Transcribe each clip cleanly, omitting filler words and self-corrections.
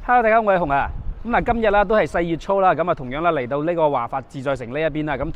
Hello， 大家好，我係紅啊。咁今日啦都係4月初啦，咁同樣啦嚟到呢個華發自在城呢一邊啦，咁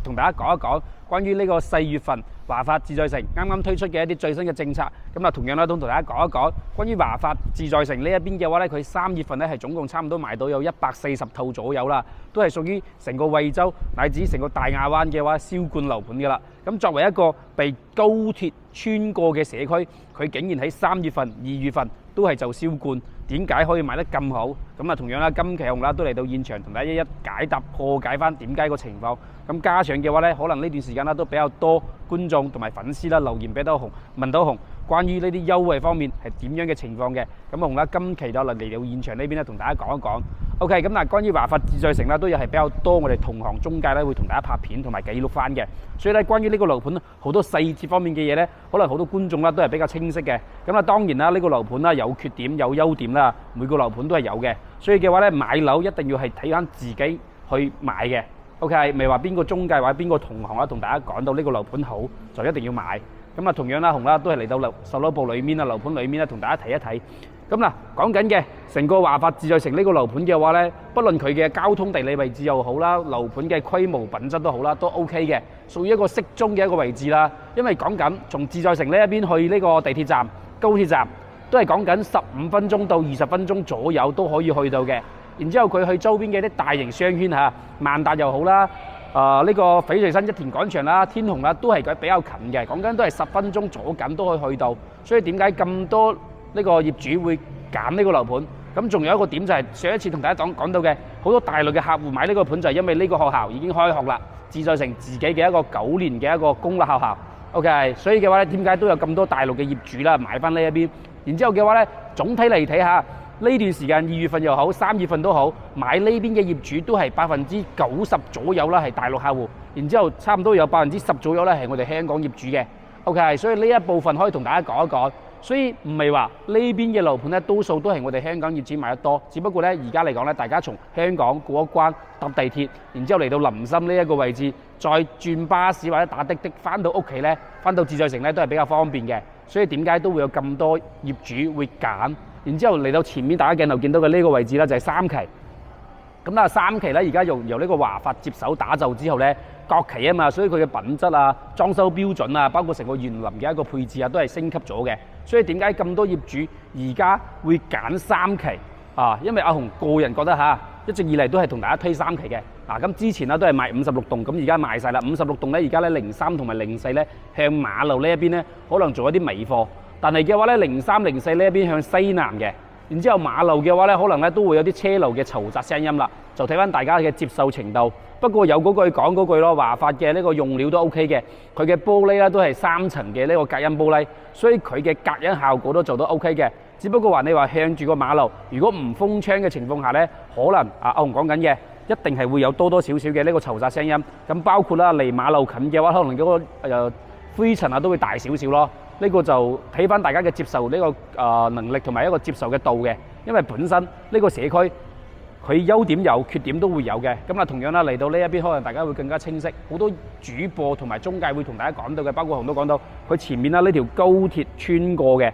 同大家講一講關於呢個4月份華發自在城啱啱推出嘅一啲最新嘅政策。咁同樣啦都同大家講一講關於華發自在城呢一邊嘅話咧，佢3月份咧係總共差唔多賣到有140套左右啦，都係屬於成個惠州乃至成個大亞灣嘅話銷冠樓盤噶啦。咁作為一個被高鐵穿過嘅社區，佢竟然喺3月份、2月份都係就銷冠，點解可以賣得咁好？咁同樣啦，今期紅啦都嚟到現場同大家一一解答破解翻點解個情況。咁加上嘅話咧，可能呢段時間啦都比較多觀眾同埋粉絲啦留言俾到紅，問到紅關於呢啲優惠方面係點樣嘅情況嘅。咁紅啦今期就嚟到現場呢邊咧同大家講一講。OK， 咁關於華發自在城啦，都有係比較多我哋同行中介咧會同大家拍片同埋記錄翻嘅。所以咧，關於呢個樓盤好多細節方面嘅嘢咧，可能好多觀眾啦都係比較清晰嘅。咁當然啦，呢個樓盤啦有缺點有優點啦，每個樓盤都係有嘅。所以嘅話咧，買樓一定要係睇翻自己去買嘅。OK， 未話邊個中介或者邊個同行啦，同大家講到呢個樓盤好就一定要買。咁同樣啦，紅啦都係嚟到售樓部裏面啊，樓盤裏面咧同大家睇一睇。咁講緊嘅成個華發自在城呢個樓盤嘅話咧，不論佢嘅交通地理位置又好啦，樓盤嘅規模品質都好啦，都 OK 嘅，屬於一個適中嘅一個位置啦。因為講緊從自在城呢一邊去呢個地鐵站、高鐵站，都係講緊15分鐘到20分鐘左右都可以去到嘅。然之後佢去周邊嘅啲大型商圈嚇，萬達又好啦，呢個翡翠新一田廣場啦、天虹啦，都係比較近嘅。講緊都係10分鐘左緊都可以去到。所以點解咁多呢個業主會揀呢個樓盤？咁仲有一個點就係上一次同大家講到嘅，好多大陸嘅客戶買呢個盤就係因為呢個學校已經開學啦，自在城自己嘅一個9年嘅一個公立學校。OK， 所以嘅話咧，點解都有咁多大陸嘅業主啦買翻呢一邊？然之後嘅話咧，總體嚟睇下呢段時間2月份又好3月份都好，買呢邊嘅業主都係90%左右啦，係大陸客戶。然之後差唔多有10%左右咧係我哋香港業主嘅。OK， 所以呢一部分可以同大家講一講。所以唔係話呢邊嘅樓盤咧，多數都係我哋香港業主買得多。只不過咧，而家嚟講咧，大家從香港過一關搭地鐵，然之後嚟到林森呢一個位置，再轉巴士或者打的翻到屋企咧，翻到自在城咧都係比較方便嘅。所以點解都會有咁多業主會揀？然之後嚟到前面大家鏡頭見到嘅呢個位置咧，就係3期。咁3期咧，而家由呢個華發接手打造之後咧，國企啊嘛，所以佢嘅品質啊、裝修標準啊，包括成個園林嘅一個配置啊，都係升級咗嘅。所以點解咁多業主而家會揀3期啊？因為阿紅個人覺得一直以嚟都係同大家推3期嘅。咁之前都係賣56棟，咁而家賣晒啦。56棟咧，而家咧03同埋04咧向馬路呢一邊咧，可能做一啲尾貨。但係嘅話咧，03、04呢一邊向西南嘅。然之後馬路嘅話咧，可能咧都會有啲車流嘅嘈雜聲音啦，就睇翻大家嘅接受程度。不過有嗰句講嗰句咯，華發嘅呢個用料都 OK 嘅，佢嘅玻璃咧都係3層嘅呢個隔音玻璃，所以佢嘅隔音效果都做得 OK 嘅。只不過話你話向住個馬路，如果唔封窗嘅情況下咧，可能阿紅講緊嘅一定係會有多少少嘅呢個嘈雜聲音。咁包括啦離馬路近嘅話，可能嗰個灰塵啊都會大少少咯。呢個就睇翻大家嘅接受呢個能力同埋一個接受嘅度嘅，因為本身呢個社區佢優點有缺點都會有嘅。咁同樣啦嚟到呢一邊，可能大家會更加清晰。好多主播同埋中介會同大家講到嘅，包括紅都講到，佢前面啦呢條高鐵穿過嘅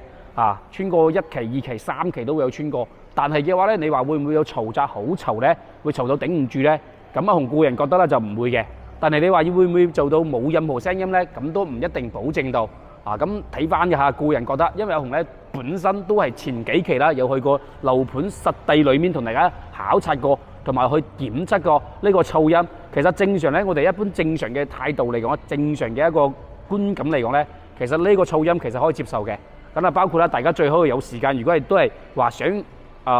穿過1期、2期、3期都會有穿過。但係嘅話咧，你話會唔會有嘈雜好嘈咧？會嘈到頂唔住咧？咁紅個人覺得咧就唔會嘅。但係你話會唔會做到冇任何聲音咧？咁都唔一定保證到。咁睇翻嘅個人覺得，因為阿紅咧本身都係前幾期啦，有去過樓盤實地裏面同大家考察過，同埋去檢測過呢個噪音。其實正常咧，我哋一般正常嘅態度嚟講，正常嘅一個觀感嚟講咧，其實呢個噪音其實可以接受嘅。咁包括啦，大家最好有時間，如果係都係話想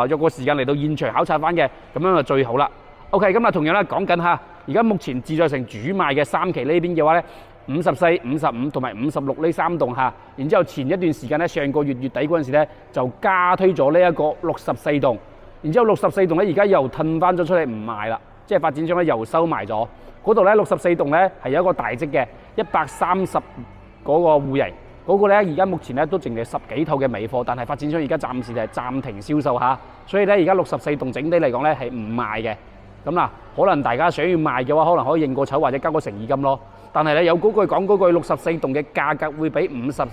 約個時間嚟到現場考察翻嘅，咁樣就最好啦。OK， 咁同樣咧講緊而家目前自在城主賣嘅3期呢邊嘅話咧，54、55同埋56呢3棟然之後前一段時間咧，上個月月底嗰陣時咧，就加推咗呢一個64棟，然之後64棟咧而家又褪翻咗出嚟唔賣啦，即係發展商咧又收埋咗。嗰度咧64棟咧係有一個大積嘅130嗰個戶型，嗰個咧而家目前咧都淨係10幾套嘅尾貨，但係發展商而家暫時係暫停銷售所以咧而家64棟整體嚟講咧係唔賣嘅。咁可能大家想要賣嘅話，可能可以認個籌或者交個誠意金咯。但係咧有嗰句講嗰句64棟嘅價格會比55、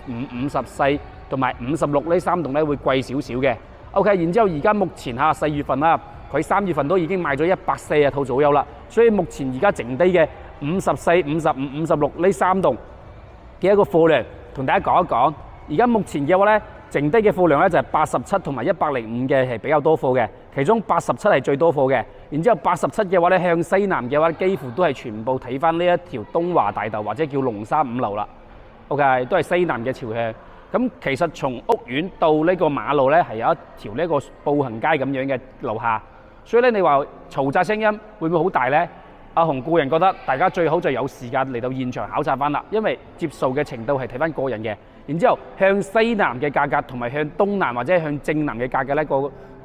54同埋56呢3棟咧會貴少少嘅。OK， 然之後而家目前4月份啦，佢3月份都已經賣咗140套左右啦，所以目前而家剩低嘅54、55、56呢3棟嘅一個貨量，同大家講一講。而家目前嘅話咧，剩低嘅貨量咧就係87同埋105嘅係比較多貨嘅，其中87係最多貨嘅。然之後87嘅話咧，向西南嘅話，幾乎都係全部睇翻呢一條東華大道或者叫龍沙5樓啦。OK， 都係西南嘅朝向。咁其實從屋苑到呢個馬路咧，係有一條呢個步行街咁樣嘅樓下，所以咧你話嘈雜聲音會唔會好大咧？阿雄個人覺得大家最好就有時間嚟到現場考察翻啦，因為接受嘅程度係睇翻個人嘅。然之後向西南嘅價格同埋向東南或者向正南嘅價格咧，個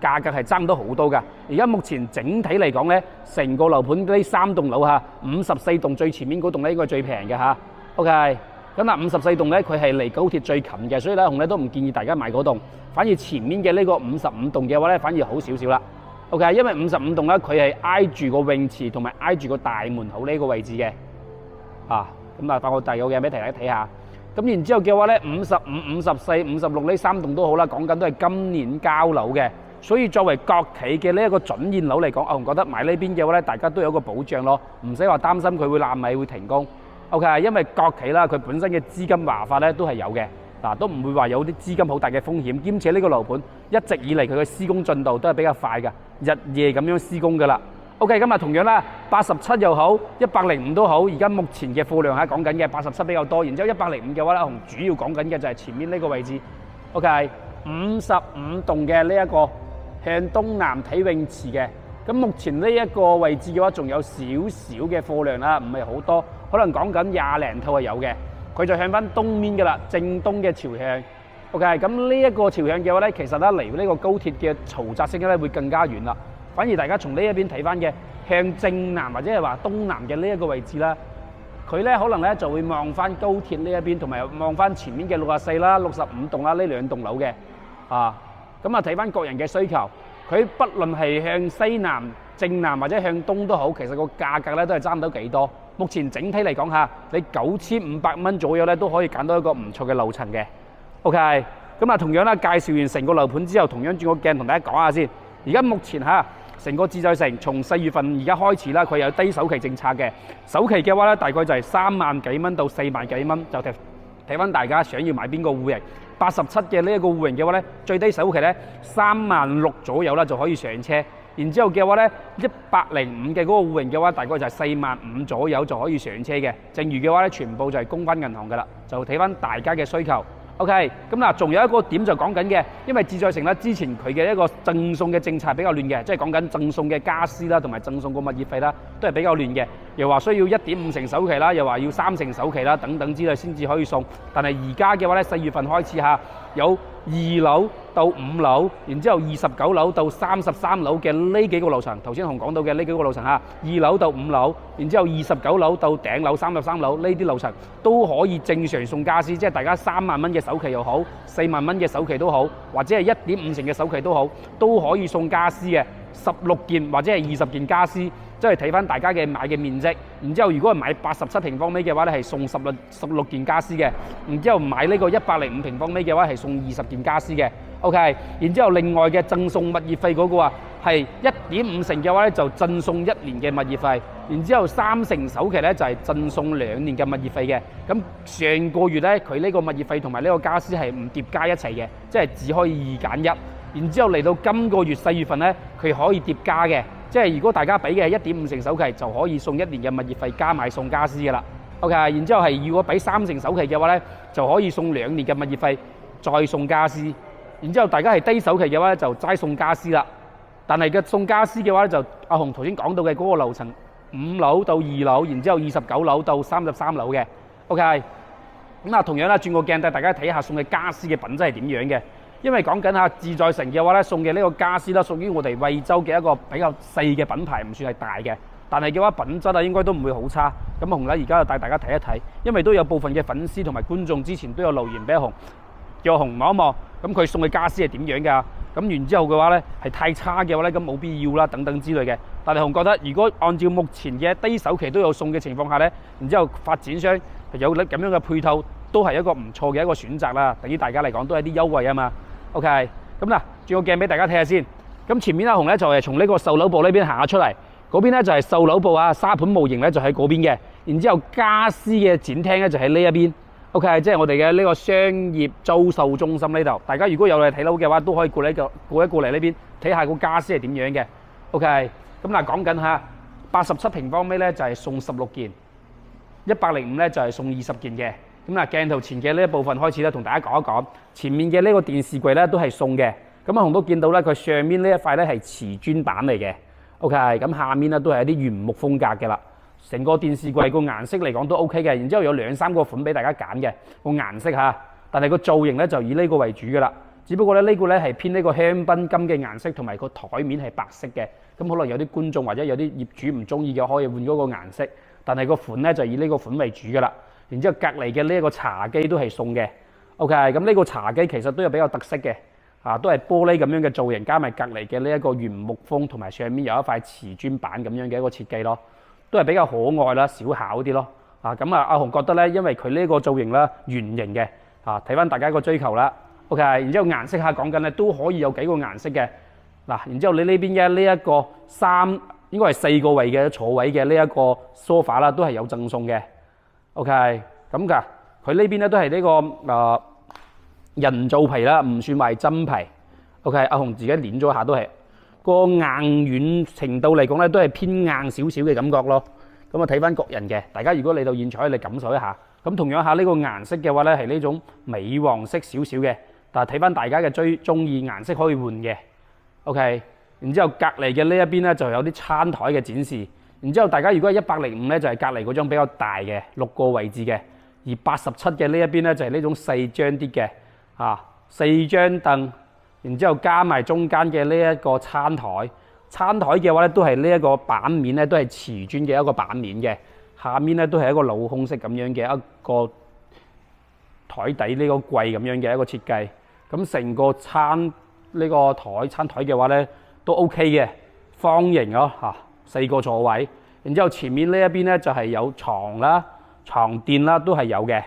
價格係爭到好多㗎。而家目前整體嚟講咧，成個樓盤呢3棟樓54棟最前面嗰棟咧應該最平嘅嚇。OK， 咁54棟咧佢係離高鐵最近嘅，所以咧雄咧都唔建議大家買嗰棟，反而前面嘅呢個55棟嘅話咧反而好少少啦。OK， 因為55棟咧佢係挨住個泳池同埋挨住個大門口呢個位置嘅。咁發個第二個鏡俾大家睇下。咁然之後嘅話咧，55、54、56呢3棟都好啦，講緊都係今年交樓嘅，所以作為國企嘅呢一個準現樓嚟講，我覺得買呢邊嘅話咧，大家都有一個保障咯，唔使話擔心佢會爛尾會停工。OK， 因為國企啦，佢本身嘅資金華發咧都係有嘅，都唔會話有啲資金好大嘅風險，兼且呢個樓盤一直以嚟佢嘅施工進度都係比較快嘅，日夜咁樣施工㗎啦。OK， 今日同樣啦，87又好，105都好，而家目前嘅貨量講緊嘅87比較多，然之後105嘅話咧，我主要講緊嘅就係前面呢個位置。OK， 55棟嘅呢一個向東南睇泳池嘅，咁目前呢一個位置嘅話，仲有少少嘅貨量啦，唔係好多，可能講緊20零套係有嘅，佢就向翻東面㗎啦，正東嘅朝向。OK， 咁呢一個朝向嘅話咧，其實咧離呢個高鐵嘅嘈雜聲咧會更加遠啦。反而大家從呢一邊睇翻嘅向正南或者係話東南嘅呢一個位置啦，佢咧可能咧就會望翻高鐵呢一邊，同埋望翻前面嘅64啦、65棟啦呢2棟樓嘅。咁睇翻個人嘅需求，佢不論係向西南、正南或者向東都好，其實個價格咧都係爭唔到幾多。目前整體嚟講你9500蚊左右咧都可以揀到一個唔錯嘅樓層嘅。OK， 咁同樣啦，介紹完成個樓盤之後，同樣轉個鏡同大家講下先。而家目前成個自在城從4月份而家開始啦，佢有低首期政策嘅，首期嘅話咧大概就係3萬幾蚊到4萬幾蚊，就睇翻大家想要買邊個戶型。87嘅呢一個戶型嘅話咧，最低首期咧3萬6左右啦就可以上車，然之後嘅話咧105嘅嗰個戶型嘅話，大概就係4萬5左右就可以上車嘅。剩餘嘅話咧，全部就係供翻銀行噶啦，就睇翻大家嘅需求。OK， 咁仲有一個點就講緊嘅，因為自在城咧之前佢嘅一個贈送嘅政策比較亂嘅，即係講緊贈送嘅家私啦，同埋贈送個物業費啦，都係比較亂嘅。又話需要1.5成首期啦，又話要3成首期啦，等等之類先至可以送。但係而家嘅話咧，4月份開始有2樓到5樓，然之後29樓到33樓嘅呢幾個樓層，頭先同講到嘅呢幾個樓層2樓到5樓，然之後29樓到頂樓33樓呢啲樓層都可以正常送家私，即係大家3萬蚊嘅首期又好，4萬蚊嘅首期都好，或者係1.5成嘅首期都好，都可以送家私嘅16件或者係20件家私，即係睇翻大家嘅買嘅面積。然之後如果係買87平方米嘅話咧，係送16件家私嘅。然之後買呢個105平方米嘅話係送20件家私嘅。OK， 然之後另外嘅贈送物業費嗰個係1.5成嘅話咧，就贈送1年嘅物業費。然之後3成首期咧就係贈送2年嘅物業費嘅。咁上個月咧佢呢個物業費同埋呢個家私係唔疊加一齊嘅，即係只可以2揀1。然之後嚟到今個月4月份咧，佢可以疊加嘅，即係如果大家俾嘅係1.5成首期，就可以送1年嘅物業費加埋送家私嘅啦。OK， 然之後係如果俾3成首期嘅話咧，就可以送2年嘅物業費再送家私。然之後大家係低首期嘅話咧，就齋送家私啦。但係嘅送家私嘅話咧，就阿雄頭先講到嘅嗰個樓層5樓到2樓，然之後29樓到33樓嘅。OK， 咁同樣啦，轉個鏡帶大家睇下送嘅家私嘅品質係點樣嘅。因為講緊自在城嘅話咧，送嘅呢個家私啦，屬於我哋惠州嘅一個比較細嘅品牌，唔算係大嘅。但係嘅話品質應該都唔會好差。咁雄咧而家就帶大家睇一睇，因為都有部分嘅粉絲同埋觀眾之前都有留言俾阿雄，叫阿雄望一望，咁佢送嘅家私係點樣㗎？咁然之後嘅話咧係太差嘅話咧，咁冇必要啦，等等之類嘅。但係雄覺得，如果按照目前嘅低首期都有送嘅情況下咧，然之後發展商有咁樣嘅配套，都係一個唔錯嘅一個選擇啦。對於大家嚟講都係啲優惠啊嘛。OK，咁嗱，轉個鏡俾大家睇下先。咁前面阿紅咧就係從呢個售樓部呢邊行咗出嚟，嗰邊咧就係售樓部啊，沙盤模型咧就喺嗰邊嘅。然之後家私嘅展廳咧就喺呢一邊。OK， 即係我哋嘅呢個商業租售中心呢度。大家如果有嚟睇樓嘅話，都可以過嚟呢邊睇下個家私係點樣嘅。OK， 咁嗱講緊嚇87平方米咧就係送16件，105咧就係送20件嘅。咁嗱鏡頭前嘅呢一部分開始咧，同大家講一講前面嘅呢個電視櫃咧都係送嘅。咁阿紅都見到咧，佢上面呢一塊咧係瓷磚板嚟嘅。OK， 咁下面咧都係一啲原木風格嘅啦。成個電視櫃個顏色嚟講都 OK 嘅，然之後有2、3個款俾大家揀嘅個顏色嚇，但係個造型咧就以呢個為主嘅啦。只不過咧呢個咧係偏呢個香檳金嘅顏色，同埋個台面係白色嘅。咁可能有啲觀眾或者有啲業主唔中意嘅，可以換嗰個顏色。但係個款咧就以呢個款為主嘅啦。然之後隔離嘅呢一個茶几都係送嘅。OK， 咁呢個茶几其實都有比較特色嘅。都係玻璃咁樣嘅造型，加埋隔離嘅呢一個原木風，同埋上面有一塊瓷磚板咁樣嘅一個設計咯，都係比較可愛啦、小巧啲咯。咁阿紅覺得咧，因為佢呢個造型啦，圓形嘅睇翻大家個追求啦。OK， 然之後顏色下講緊咧都可以有幾個顏色嘅嗱。然之後你呢邊嘅呢一個應該係4個位嘅坐位嘅呢一個 sofa 啦，都係有贈送嘅。OK， 咁㗎，佢呢邊咧都係呢個人造皮啦，唔算係真皮。OK， 阿紅自己捏咗下都係個硬軟程度嚟講咧，都係偏硬少少嘅感覺咯。咁睇翻各人嘅，大家如果嚟到現場，你感受一下。咁同樣下呢個顏色嘅話咧，係呢種美黃色少少嘅，但係睇翻大家嘅中意顏色可以換嘅。OK， 然之後隔離嘅呢一邊咧就有啲餐台嘅展示。然之後大家如果係105咧，就係隔離嗰張比較大嘅6個位置嘅，而87嘅呢一邊咧就係呢種細張啲嘅。4張凳，然之後加埋中間嘅呢一個餐台。餐台嘅話咧，都係呢一個板面咧，都係瓷磚嘅一個板面嘅。下面咧都係一個鏤空式咁樣嘅一個台底呢個櫃咁樣嘅一個設計。咁成個餐台嘅話咧都 OK 嘅，方形咯4個座位。然之後前面呢一邊咧就係有床啦、床墊啦，都係有嘅。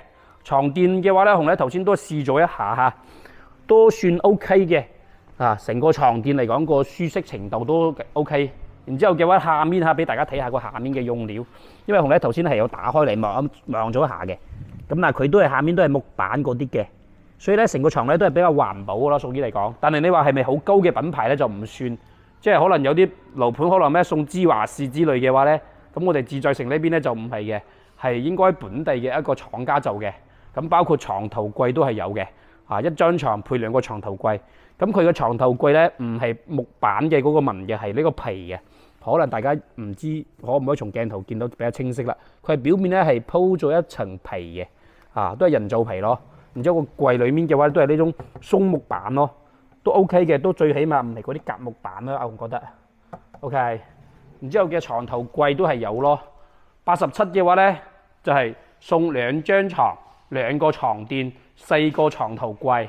床墊嘅話咧，紅咧頭先都試咗一下都算 OK 嘅。成個床墊嚟講個舒適程度都 OK。然之後嘅話，下面俾大家睇下個下面嘅用料，因為紅咧頭先係有打開嚟望咗一下嘅。咁但係佢都係下面都係木板嗰啲嘅，所以咧成個床咧都係比較環保咯，屬於嚟講。但係你話係咪好高嘅品牌咧就唔算，即係可能有啲樓盤可能咩送芝華士之類嘅話咧，咁我哋自在城呢邊咧就唔係嘅，係應該本地嘅一個廠家做嘅。咁包括床頭櫃都係有嘅，一張床配2個床頭櫃。咁佢嘅床頭櫃咧唔係木板嘅嗰個紋嘅，係呢個皮嘅。可能大家唔知可唔可以從鏡頭見到比較清晰啦。佢係表面咧係鋪咗一層皮嘅，都係人造皮咯。然之後個櫃裡面嘅話都係呢種松木板咯，都 OK 嘅，都最起碼唔係嗰啲夾木板啦。我覺得 OK。然之後嘅床頭櫃都係有咯。87嘅話咧就係送2張床、2個床墊、4個床頭櫃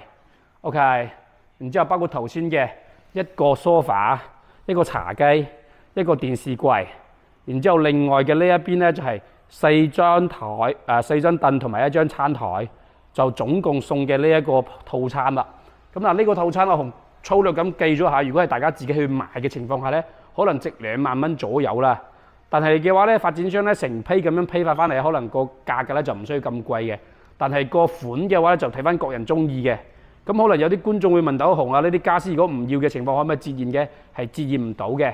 ，OK。然之後包括頭先嘅1個 sofa、1個茶几、1個電視櫃。然之後另外嘅呢一邊咧就係4張台、4張凳同埋1張餐台，就總共送嘅呢一個套餐啦。咁嗱呢個套餐我同粗略咁記咗下，如果係大家自己去買嘅情況下咧，可能值2萬蚊左右啦。但係嘅話咧，發展商咧成批咁樣批發翻嚟，可能個價格咧就唔需要咁貴嘅。但係個款嘅話咧，就睇翻各人中意嘅。咁可能有啲觀眾會問到紅呢啲家私如果唔要嘅情況，可唔可以折現嘅？係折現唔到嘅。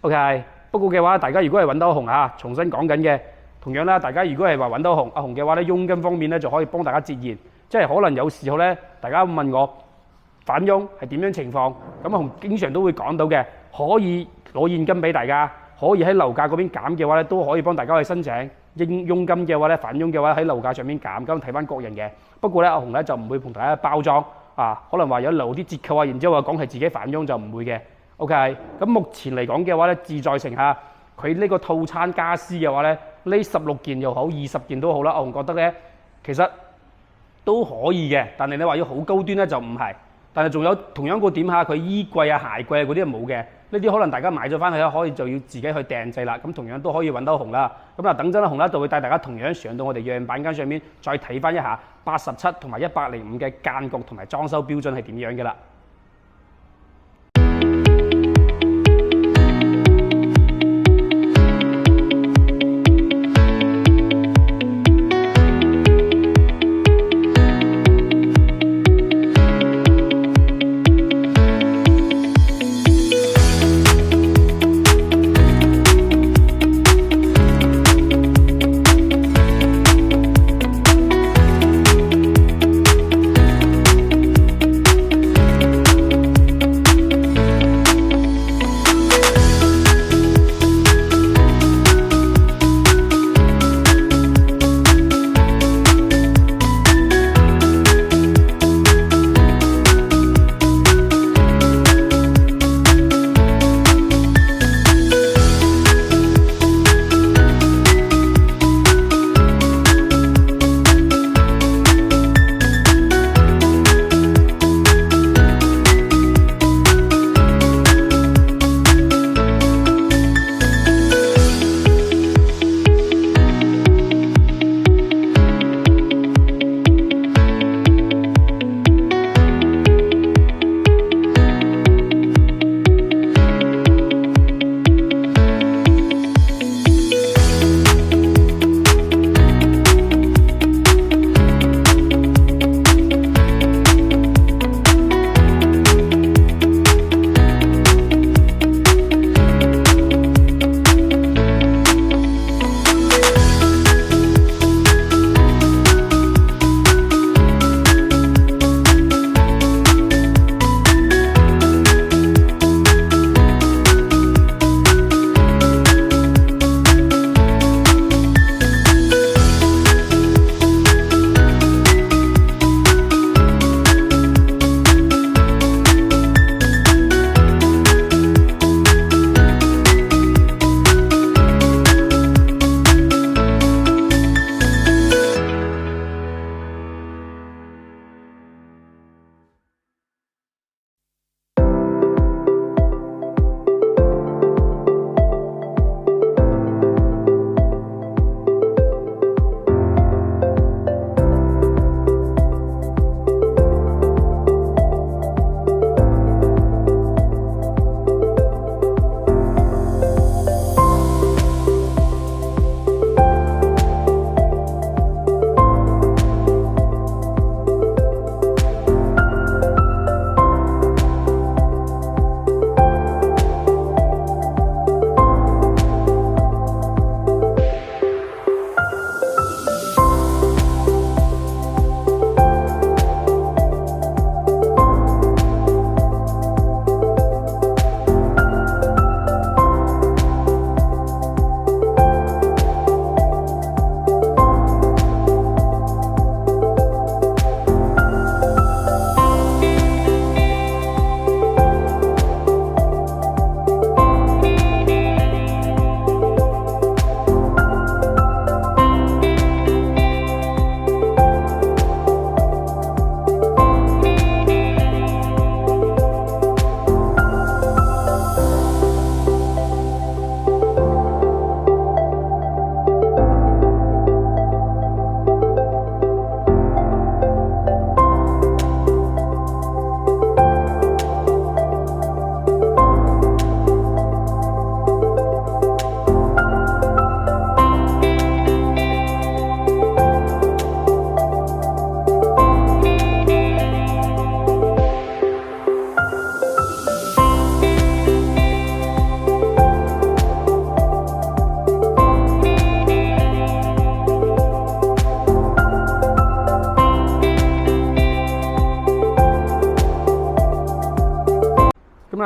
OK。不過嘅話，大家如果係揾到紅重新講緊嘅，同樣啦，大家如果係話揾到紅阿紅嘅話咧，佣金方面咧就可以幫大家折現。即係可能有時候咧，大家問我返佣係點樣情況，咁阿紅經常都會講到嘅，可以攞現金俾大家。可以喺樓價嗰邊減嘅話咧，都可以幫大家去申請佣金嘅話咧，返佣嘅話喺樓價上面減，咁睇翻個人嘅。不過咧，阿紅咧就唔會同大家包裝可能話有留啲折扣然之後話講係自己返佣就唔會嘅。OK， 咁目前嚟講嘅話咧，自在城佢呢個套餐家私嘅話咧，呢16件又好20件都好啦，阿紅覺得咧其實都可以嘅，但係你話要好高端咧就唔係。但係仲有同樣個點佢衣櫃鞋櫃嗰啲係冇嘅。呢啲可能大家買咗翻去可以就要自己去訂製啦。咁同樣都可以揾到紅啦。咁等陣紅就會帶大家同樣上到我哋樣板間上面，再睇翻一下87同埋105嘅間局同埋裝修標準係點樣嘅啦。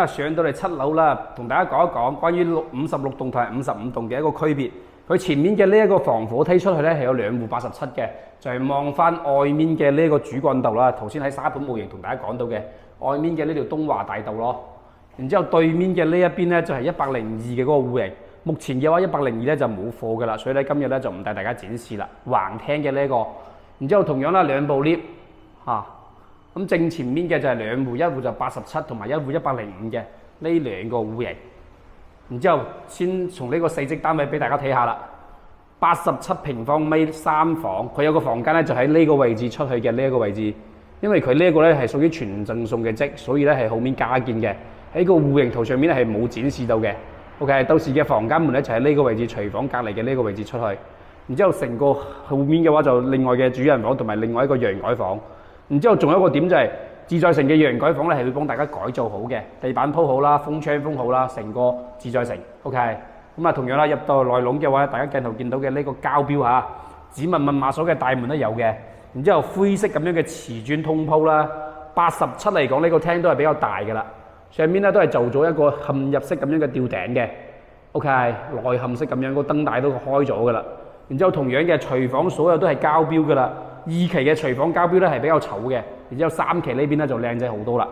啊上到嚟7樓啦，同大家講一講關於56棟同埋55棟嘅一個區別。佢前面嘅呢一個防火梯出去咧係有2戶87嘅，就係望翻外面嘅呢個主幹道啦。頭先喺沙盤模型同大家講到嘅外面嘅呢條東華大道咯。然之後對面嘅呢一邊咧就係102嘅嗰個戶型。目前嘅話102咧就冇貨㗎啦，所以咧今日咧就唔帶大家展示啦。橫廳嘅呢個，然之後同樣啦2部 lift 嚇，咁正前面嘅就係2戶，一戶就87同埋一戶105嘅呢2個戶型。然之後先從呢個4積單位俾大家睇下啦，87平方米3房，佢有個房間咧就喺呢個位置出去嘅呢一個位置，因為佢呢一個咧係屬於全贈送嘅則，所以咧係後面加建嘅，喺個戶型圖上面咧係冇展示到嘅。OK， 到時嘅房間門咧就喺呢個位置，廚房隔離嘅呢個位置出去。然之後成個後面嘅話就另外嘅主人房同埋另外一個陽台房。然之後仲有一個點就係自在城嘅陽台房咧係會幫大家改造好嘅，地板鋪好啦，封窗封好啦，成個自在城。OK， 咁啊同樣啦，入到內籠嘅話，大家鏡頭見到嘅呢個膠標嚇，指紋密碼鎖嘅大門都有嘅。然之後灰色咁樣嘅瓷磚通鋪啦，87嚟講呢個廳都係比較大嘅啦。上面咧都係做咗一個嵌入式咁樣嘅吊頂嘅 ，OK， 內嵌式咁樣個燈帶都開咗㗎啦。然之後同樣嘅廚房所有都係膠標㗎啦。2期嘅廚房膠標咧係比較醜嘅，然之後3期呢邊咧就靚仔好多啦。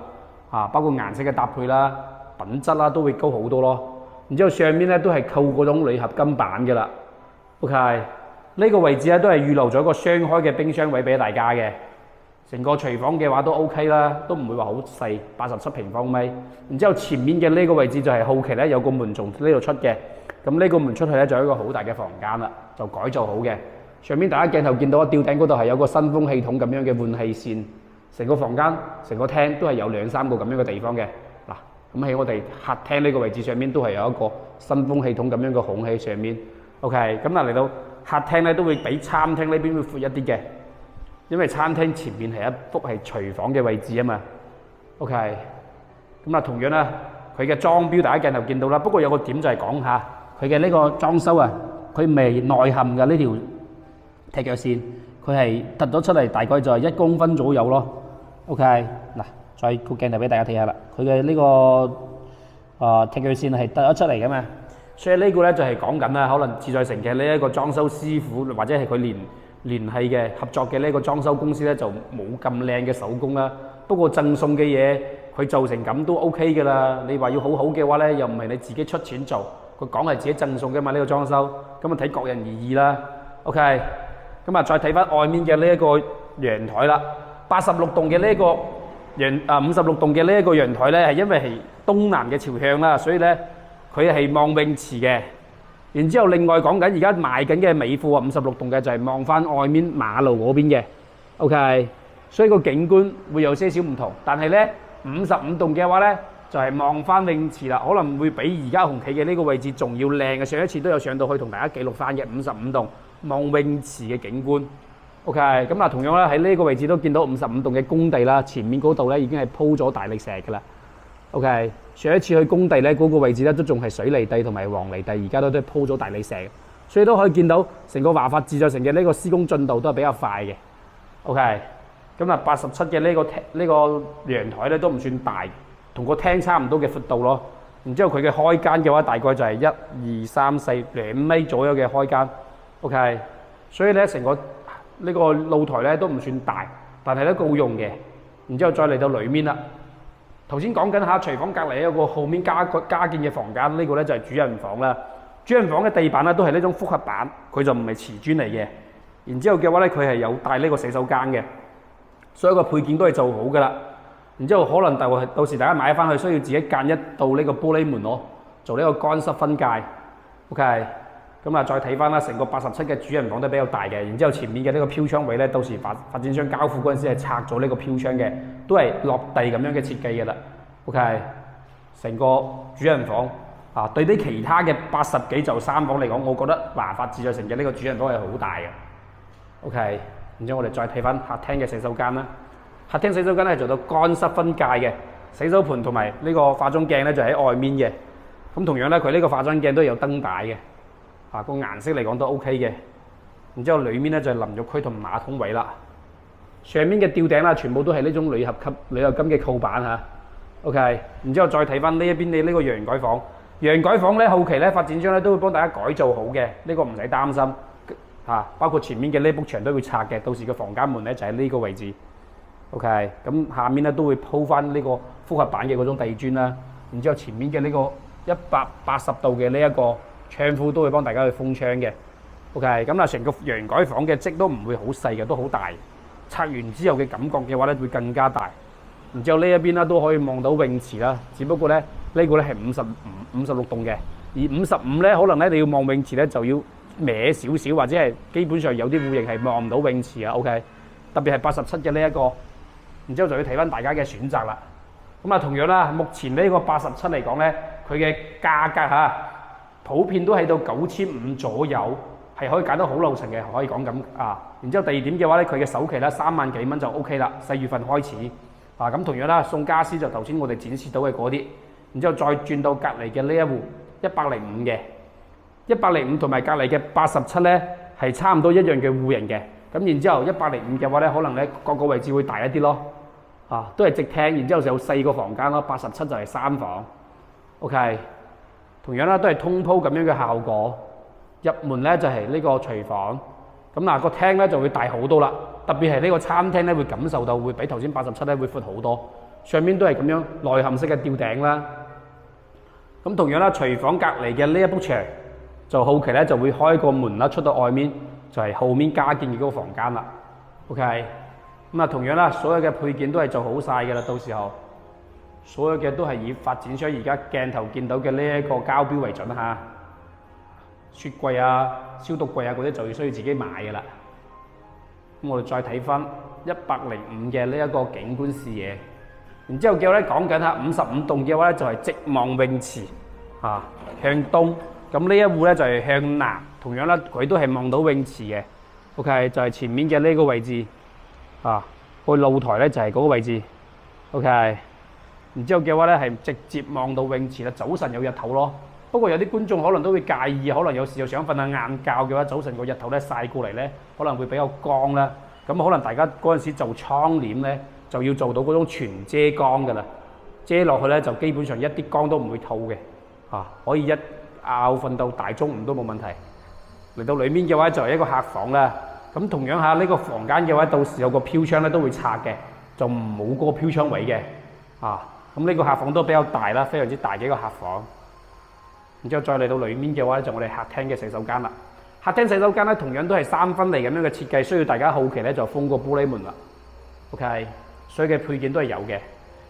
包括顏色嘅搭配啦、品質啦都會高好多咯。然之後上面咧都係扣嗰種鋁合金板㗎啦。OK， 呢個位置咧都係預留咗一個雙開嘅冰箱位俾大家嘅。成個廚房嘅話都 OK 啦，都唔會話好細，87平方米。然之後前面嘅呢個位置就係後期咧有個門從呢度出嘅，咁呢個門出去咧就有一個好大嘅房間啦，就改造好嘅。上面大家鏡頭見到吊頂嗰度係有個新風系統咁樣嘅換氣扇，成個房間、成個廳都係有2、3個咁樣嘅地方嘅。嗱，咁喺我哋客廳呢個位置上面都係有一個新風系統咁樣嘅孔喺上面。OK， 咁嚟到客廳咧都會比餐廳呢邊會闊一啲嘅。因為餐廳前面係一幅係廚房嘅位置啊嘛 ，OK， 咁啊同樣啦，佢嘅裝標大家鏡頭見到啦，不過有個點就係講下佢嘅呢個裝修啊，佢未內嵌嘅呢條踢腳線，佢係突咗出嚟，大概就係1公分左右咯 ，OK， 嗱，再個鏡頭俾大家睇下啦，佢嘅呢個踢腳線係突咗出嚟嘅嘛，所以呢個咧就係講緊啦，可能自在城嘅呢一個裝修師傅或者係佢聯繫嘅合作嘅呢個裝修公司咧就冇咁靚嘅手工啦，不過贈送嘅嘢佢做成咁都 OK 㗎啦。你話要好好嘅話咧，又唔係你自己出錢做，佢講係自己贈送嘅嘛呢個裝修，咁啊睇各人而異啦。OK， 咁啊再睇翻外面嘅呢一個陽台啦，86棟嘅呢一個56棟嘅呢一個陽台咧係因為係東南嘅朝向啦，所以咧佢係望泳池嘅。然之後，另外講緊而家賣緊嘅尾貨啊，56棟嘅就係望翻外面馬路嗰邊嘅 ，OK， 所以個景觀會有些少唔同。但係咧，55棟嘅話咧，就係望翻泳池啦，可能會比而家紅旗嘅呢個位置仲要靚嘅。上一次都有上到去同大家記錄翻嘅55棟望泳池嘅景觀 ，OK， 咁啊同樣啦，喺呢個位置都見到55棟嘅工地啦，前面嗰度咧已經係鋪咗大理石㗎啦。OK， 上一次去工地咧，嗰個位置咧都仲係水泥地同埋黃泥地，而家都鋪咗大理石，所以都可以見到成個華發自在城嘅呢個施工進度都係比較快嘅。OK， 咁啊87嘅呢個陽台咧都唔算大，同個廳差唔多嘅闊度咯。然之後佢嘅開間嘅話，大概就係1、2、3、4 2米左右嘅開間。OK， 所以咧成個呢個露台咧都唔算大，但係咧夠用嘅。然之後再嚟到裏面啦。頭先講緊下廚房隔離有個後面加建嘅房間，呢個咧就係主人房啦。主人房嘅地板咧都係呢種複合板，佢就唔係瓷磚嚟嘅。然之後嘅話咧，佢係有帶呢個洗手間嘅，所有個配件都係做好噶啦。然之後可能到時大家買翻去需要自己間一道呢個玻璃門咯，做呢個乾濕分界。OK， 咁啊再睇翻啦，成個87嘅主人房都比較大嘅。然之後前面嘅呢個飄窗位咧，到時發展商交付嗰陣時係拆咗呢個飄窗嘅，都係落地咁樣嘅設計嘅啦。OK， 成個主人房對比其他嘅80幾就3房嚟講，我覺得華發自在城嘅呢個主人房係好大嘅。OK， 然之後我哋再睇翻客廳嘅洗手間啦。客廳洗手間係做到乾濕分界嘅，洗手盤同埋呢個化妝鏡咧就喺外面嘅。咁同樣咧，佢呢個化妝鏡都有燈帶嘅。個顏色嚟講都 OK 嘅，然之後裏面咧就係淋浴區同馬桶位啦。上面嘅吊頂啦，全部都係呢種鋁合金嘅扣板嚇。OK， 然之後再睇翻呢一邊你呢個陽改房，陽改房咧後期咧發展商咧都會幫大家改造好嘅，呢個唔使擔心嚇。包括前面嘅呢埲牆都會拆嘅，到時個房間門咧就喺呢個位置。OK， 咁下面咧都會鋪翻呢個複合板嘅嗰種地磚啦。然之後前面嘅呢個180度嘅呢一個窗戶都會幫大家去封窗嘅。OK， 咁成個陽改房嘅積都唔會好細嘅，都好大。拆完之後嘅感覺嘅話咧會更加大。然之後呢一邊啦都可以望到泳池啦，只不過咧呢個咧係56棟嘅，而55咧可能咧你要望泳池咧就要歪少少，或者係基本上有啲戶型係望唔到泳池啊。OK， 特別係87嘅呢一個，然之後就要睇翻大家嘅選擇啦。咁啊同樣啦，目前呢個87嚟講咧，佢嘅價格嚇普遍都喺到9500左右，係可以揀到好樓層嘅，可以講咁啊。然之後第二點嘅話咧，佢嘅首期咧3萬幾蚊就 OK 啦，4月份開始。咁同樣啦，送家私就頭先我哋展示到嘅嗰啲，然之後再轉到隔離嘅呢一戶105嘅105同埋隔離嘅87咧係差唔多一樣嘅戶型嘅。咁然之後105嘅話咧，可能咧各個位置會大一啲咯，都係直廳，然之後就有4個房間咯，87就係3房。OK， 同樣啦都係通鋪咁樣嘅效果，入門咧就係呢個廚房，咁嗱個廳咧就會大好多啦。特別係呢個餐廳咧，會感受到會比頭先87咧會闊好多，上面都係咁樣內嵌式嘅吊頂啦。咁同樣啦，廚房隔離嘅呢一埲牆就後期咧就會開個門啦，出到外面就係後面加建嘅嗰個房間啦。OK， 咁同樣啦，所有嘅配件都係做好晒㗎啦，到時候所有嘅都係以發展商而家鏡頭見到嘅呢一個膠標為準嚇。雪櫃啊、消毒櫃啊嗰啲就要需要自己買㗎啦。咁我哋再睇翻105嘅呢一個景觀視野，然之後叫咧講緊嚇55棟嘅話咧就係直望泳池向東，咁呢一戶咧就係向南，同樣啦佢都係望到泳池嘅。OK， 就係前面嘅呢個位置個露台咧就係嗰個位置。OK， 然之後嘅話咧係直接望到泳池啦，早晨有日頭咯。不過有啲觀眾可能都會介意，可能有時又想瞓下晏覺嘅話，早晨個日頭咧曬過嚟咧，可能會比較光啦。咁可能大家嗰陣時做窗簾咧，就要做到嗰種全遮光㗎啦。遮落去咧就基本上一啲光都唔會透嘅，可以一覺瞓到大中午都冇問題。嚟到裡面嘅話就係一個客房啦。咁同樣下呢個房間嘅話，到時有個飄窗咧都會拆嘅，就冇嗰個飄窗位嘅。咁呢個客房都比較大啦，非常之大嘅一個客房。然之後再嚟到裡面嘅話咧，就我哋客廳嘅洗手間啦。客廳洗手間咧，同樣都係3分離咁樣嘅設計，需要大家後期咧就封個玻璃門啦。OK， 所有嘅配件都係有嘅。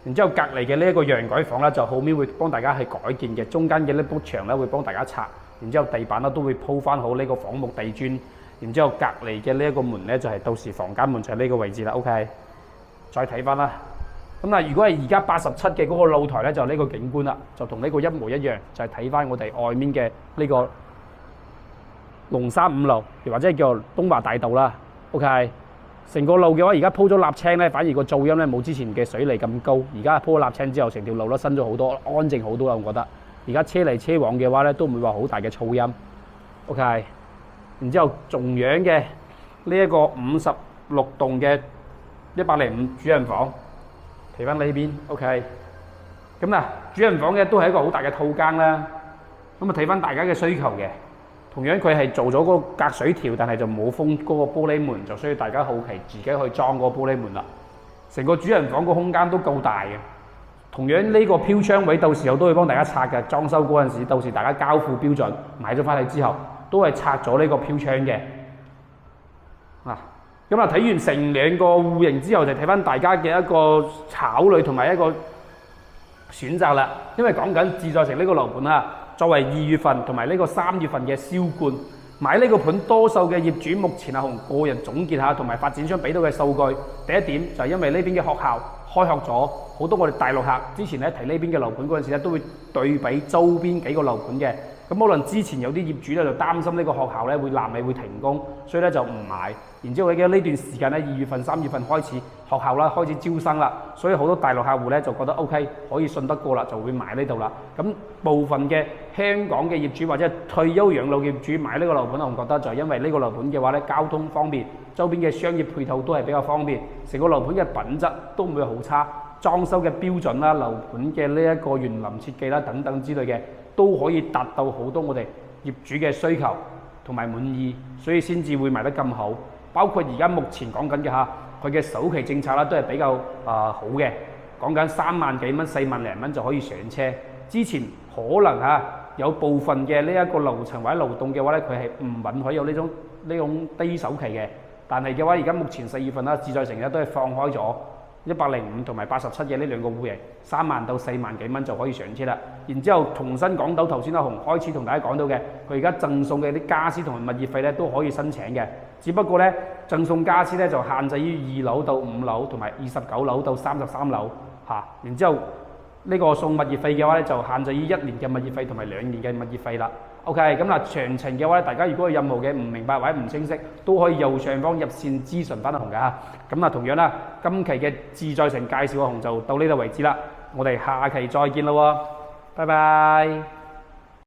然之後隔離嘅呢一個陽改房咧，就後面會幫大家係改建嘅，中間嘅呢埲牆咧會幫大家拆，然之後地板咧都會鋪翻好呢個仿木地磚。然之後隔離嘅呢一個門咧就係到時房間門就係呢個位置啦。OK， 再睇翻啦。咁如果係而家87嘅嗰個露台咧，就呢個景觀啦，就同呢個一模一樣，就係睇翻我哋外面嘅呢個龍山5路，又或者叫東華大道啦。OK， 成個路嘅話，而家鋪咗瀝青咧，反而個噪音咧冇之前嘅水泥咁高。而家鋪咗瀝青之後，成條路都新咗好多，安靜好多啦。我覺得而家車嚟車往嘅話咧，都唔會話好大嘅噪音。OK， 然之後同樣嘅呢一個56棟嘅105主人房。睇翻呢邊 ，OK， 咁主人房嘅都係一個好大嘅套間啦。咁睇翻大家嘅需求嘅，同樣佢係做咗嗰個隔水條，但係就冇封嗰個玻璃門，就需要大家後期自己去裝嗰個玻璃門啦。成個主人房個空間都夠大嘅。同樣呢個飄窗位，到時候都會幫大家拆嘅。裝修嗰陣時，到時大家交付標準買咗翻嚟之後，都係拆咗呢個飄窗嘅。咁睇完成2個戶型之後，就睇翻大家嘅一個考慮同埋一個選擇啦。因為講緊自在城呢個樓盤作為2月份同埋呢個3月份嘅銷冠，買呢個盤多數嘅業主目前同個人總結下，同埋發展商俾到嘅數據，第一點就係因為呢邊嘅學校開學咗，好多我哋大陸客之前咧提呢邊嘅樓盤嗰陣時咧，都會對比周邊幾個樓盤嘅。咁可能之前有啲業主咧就擔心呢個學校咧會爛尾會停工，所以咧就唔買。然之後嘅呢段時間咧，2月份、3月份開始學校啦開始招生啦，所以好多大陸客戶咧就覺得 OK 可以信得過啦，就會買呢度啦。咁部分嘅香港嘅業主或者退休養老嘅業主買呢個樓盤，我覺得就係因為呢個樓盤嘅話咧交通方便，周邊嘅商業配套都係比較方便，成個樓盤嘅品質都唔會好差。裝修嘅標準啦、樓盤嘅呢一個園林設計啦等等之類嘅，都可以達到好多我哋業主嘅需求同埋滿意，所以先至會賣得咁好。包括而家目前講緊嘅嚇，佢嘅首期政策啦都係比較好嘅，講緊3萬幾蚊、4萬零蚊就可以上車。之前可能有部分嘅呢一個樓層或者樓棟嘅話咧，佢係唔允許有呢種低首期嘅。但係嘅話，而家目前4月份啦，自在城咧都係放開咗105同埋87嘅呢兩個戶型，3萬到4萬幾蚊就可以上車啦。然之後重新講到頭先阿紅開始同大家講到嘅，佢而家贈送嘅啲家私同埋物業費咧都可以申請嘅，只不過咧贈送家私咧就限制於2樓到5樓同埋29樓到33樓嚇。然之後呢個送物業費嘅話咧就限制於1年嘅物業費同埋2年嘅物業費啦。OK， 咁嗱詳情嘅話咧，大家如果有任何嘅唔明白或者唔清晰，都可以右上方入線諮詢翻阿紅嘅嚇。咁啊，同樣啦，今期嘅自在城介紹阿紅就到呢度為止啦。我哋下期再見啦喎，拜拜。